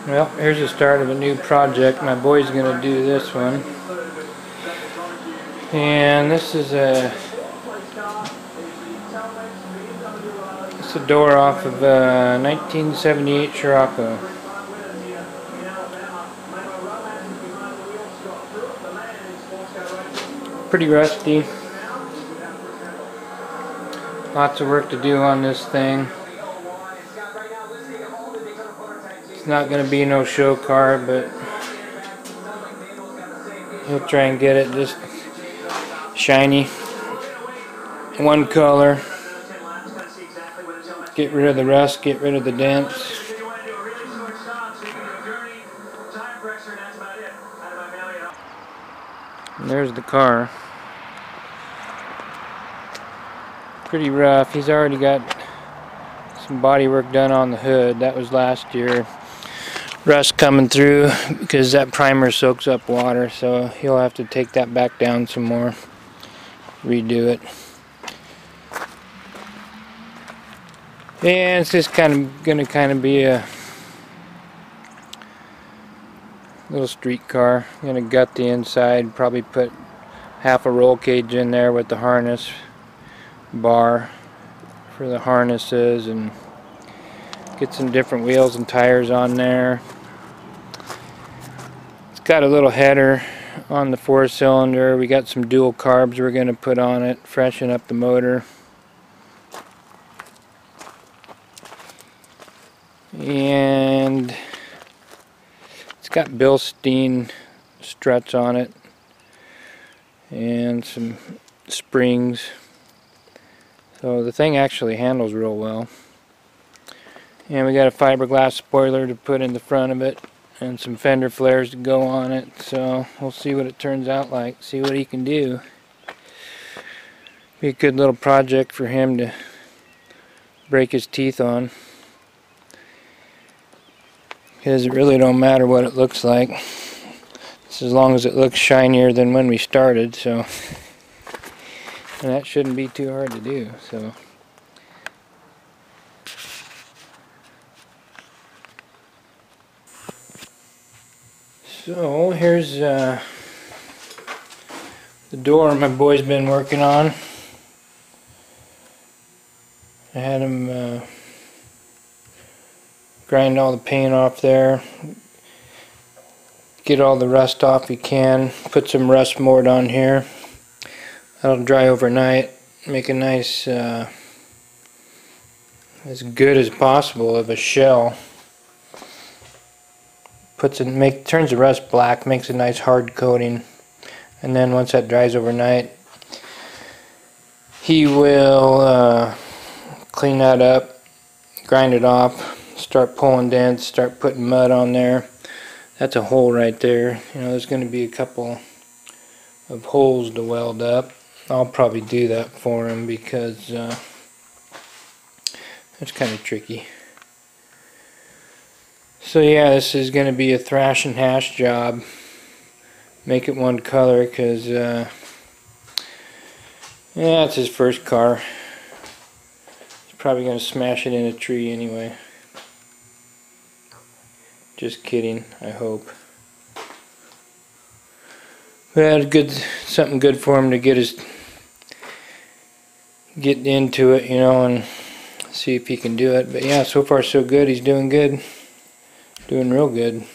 Well, here's the start of a new project. My boy's gonna do this one. And this is it's a door off of 1978 Scirocco. Pretty rusty. Lots of work to do on this thing. It's not going to be no show car, but he'll try and get it just shiny, one color. Get rid of the rust, get rid of the dents. And there's the car. Pretty rough. He's already got some body work done on the hood. That was last year. Rust coming through because that primer soaks up water, so he'll have to take that back down some more, redo it. And it's just gonna be a little street car. I'm gonna gut the inside, probably put half a roll cage in there with the harness bar for the harnesses, and get some different wheels and tires on there. It's got a little header on the 4-cylinder. We got some dual carbs we're going to put on it, freshen up the motor. And it's got Bilstein struts on it and some springs. So the thing actually handles real well. And we got a fiberglass spoiler to put in the front of it and some fender flares to go on it. So we'll see what it turns out like, see what he can do. Be a good little project for him to break his teeth on. Because it really don't matter what it looks like, just as long as it looks shinier than when we started. So, and that shouldn't be too hard to do. So here's the door my boy's been working on. I had him grind all the paint off there, get all the rust off you can, put some rust mold on here. That'll dry overnight, make a nice, as good as possible of a shell. Turns the rust black, makes a nice hard coating, and then once that dries overnight, he will clean that up, grind it off, start pulling dents, start putting mud on there. That's a hole right there. You know, there's going to be a couple of holes to weld up. I'll probably do that for him because it's kind of tricky. So yeah, this is going to be a thrash and hash job. Make it one color because yeah, it's his first car. He's probably going to smash it in a tree anyway. Just kidding, I hope. But something good for him to get into it, you know, and see if he can do it. But yeah, so far so good. He's doing good. Doing real good.